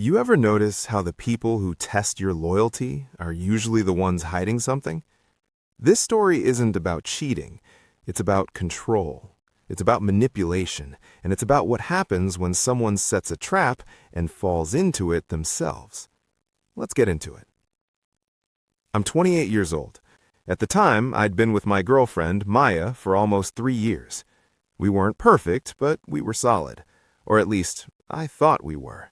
You ever notice how the people who test your loyalty are usually the ones hiding something? This story isn't about cheating. It's about control. It's about manipulation, and it's about what happens when someone sets a trap and falls into it themselves. Let's get into it. I'm 28 years old. At the time, I'd been with my girlfriend, Maya, for almost 3 years. We weren't perfect, but we were solid. Or at least, I thought we were.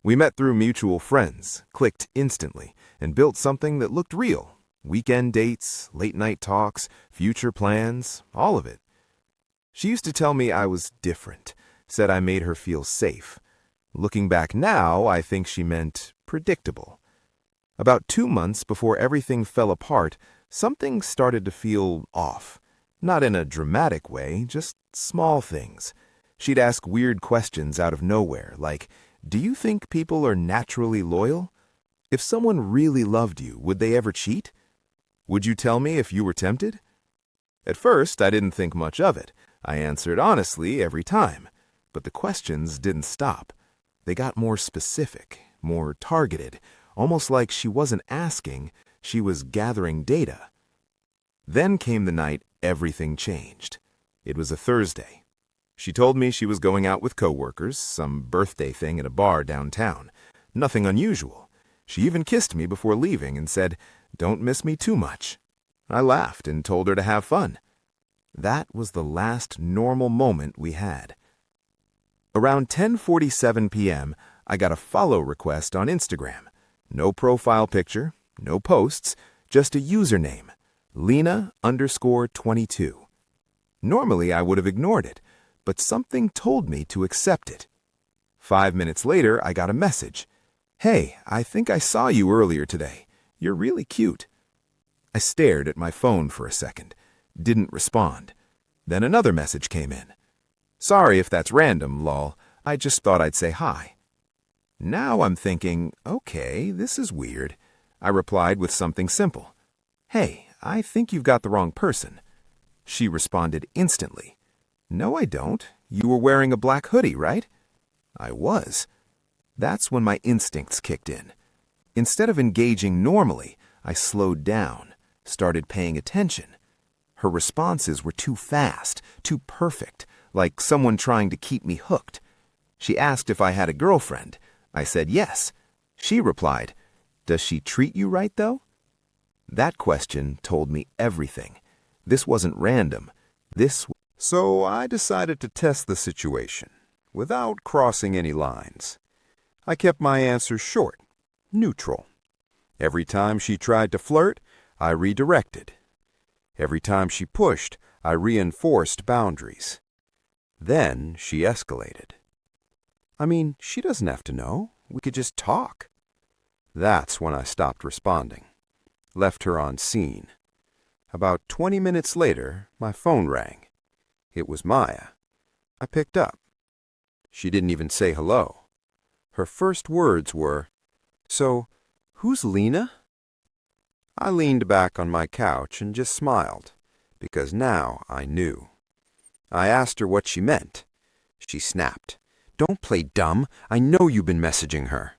We met through mutual friends, clicked instantly, and built something that looked real. Weekend dates, late-night talks, future plans, all of it. She used to tell me I was different, said I made her feel safe. Looking back now, I think she meant predictable. About 2 months before everything fell apart, something started to feel off. Not in a dramatic way, just small things. She'd ask weird questions out of nowhere, like, "Do you think people are naturally loyal? If someone really loved you, would they ever cheat? Would you tell me if you were tempted?" At first, I didn't think much of it. I answered honestly every time. But the questions didn't stop. They got more specific, more targeted, almost like she wasn't asking, she was gathering data. Then came the night everything changed. It was a Thursday. She told me she was going out with coworkers, some birthday thing at a bar downtown. Nothing unusual. She even kissed me before leaving and said, "Don't miss me too much." I laughed and told her to have fun. That was the last normal moment we had. Around 10:47 p.m., I got a follow request on Instagram. No profile picture, no posts, just a username, Lena_22. Normally, I would have ignored it, but something told me to accept it. 5 minutes later, I got a message. "Hey, I think I saw you earlier today. You're really cute." I stared at my phone for a second, didn't respond. Then another message came in. "Sorry if that's random, lol. I just thought I'd say hi." Now I'm thinking, okay, this is weird. I replied with something simple. "Hey, I think you've got the wrong person." She responded instantly. "No, I don't. You were wearing a black hoodie, right?" I was. That's when my instincts kicked in. Instead of engaging normally, I slowed down, started paying attention. Her responses were too fast, too perfect, like someone trying to keep me hooked. She asked if I had a girlfriend. I said yes. She replied, "Does she treat you right, though?" That question told me everything. This wasn't random. So I decided to test the situation, without crossing any lines. I kept my answers short, neutral. Every time she tried to flirt, I redirected. Every time she pushed, I reinforced boundaries. Then she escalated. I mean, she doesn't have to know. We could just talk. That's when I stopped responding. Left her on scene. About 20 minutes later, my phone rang. It was Maya. I picked up. She didn't even say hello. Her first words were, "So, who's Lena?" I leaned back on my couch and just smiled, because now I knew. I asked her what she meant. She snapped, "Don't play dumb. I know you've been messaging her."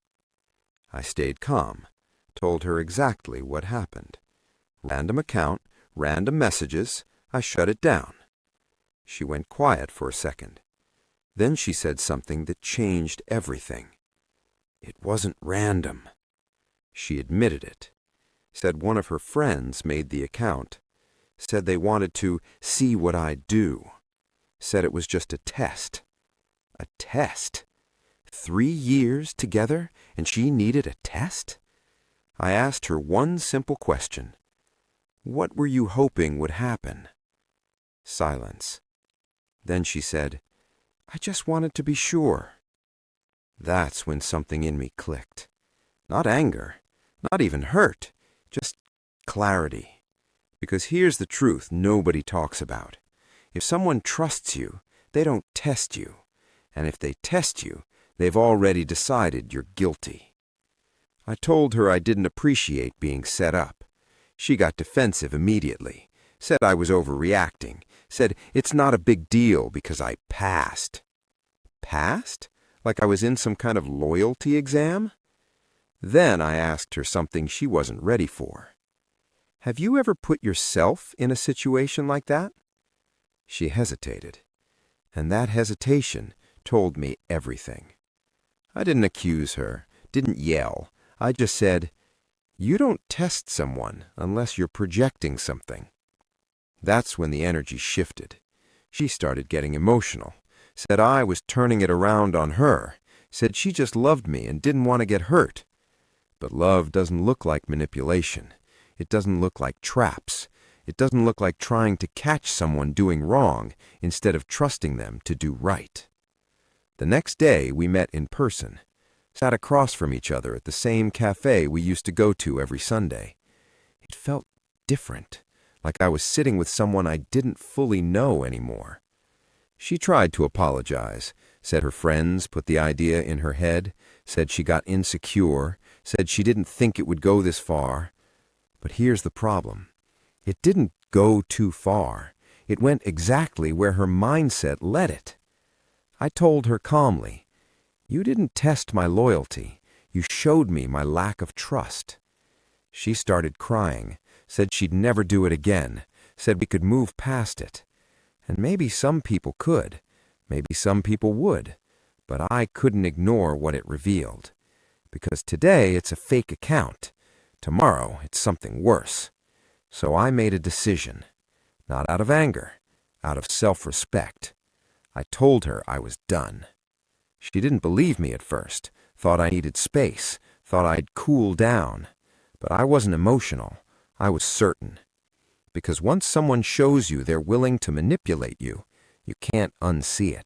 I stayed calm, told her exactly what happened. Random account, random messages, I shut it down. She went quiet for a second. Then she said something that changed everything. It wasn't random. She admitted it. Said one of her friends made the account. Said they wanted to see what I'd do. Said it was just a test. A test? 3 years together, and she needed a test? I asked her one simple question. What were you hoping would happen? Silence. Then she said, "I just wanted to be sure." That's when something in me clicked. Not anger, not even hurt, just clarity. Because here's the truth nobody talks about. If someone trusts you, they don't test you. And if they test you, they've already decided you're guilty. I told her I didn't appreciate being set up. She got defensive immediately, said I was overreacting, said it's not a big deal because I passed. Passed? like I was in some kind of loyalty exam. Then I asked her something she wasn't ready for. Have you ever put yourself in a situation like that? She hesitated, and that hesitation told me everything. I didn't accuse her, didn't yell. I just said, "You don't test someone unless you're projecting something." That's when the energy shifted. She started getting emotional, said I was turning it around on her, said she just loved me and didn't want to get hurt. But love doesn't look like manipulation. It doesn't look like traps. It doesn't look like trying to catch someone doing wrong instead of trusting them to do right. The next day we met in person, sat across from each other at the same cafe we used to go to every Sunday. It felt different, like I was sitting with someone I didn't fully know anymore. She tried to apologize, said her friends put the idea in her head, said she got insecure, said she didn't think it would go this far. But here's the problem. It didn't go too far. It went exactly where her mindset led it. I told her calmly, "You didn't test my loyalty. You showed me my lack of trust." She started crying, said she'd never do it again, said we could move past it. And maybe some people could, maybe some people would, but I couldn't ignore what it revealed. Because today it's a fake account. Tomorrow it's something worse. So I made a decision, not out of anger, out of self-respect. I told her I was done. She didn't believe me at first, thought I needed space, thought I'd cool down. But I wasn't emotional. I was certain. Because once someone shows you they're willing to manipulate you, you can't unsee it.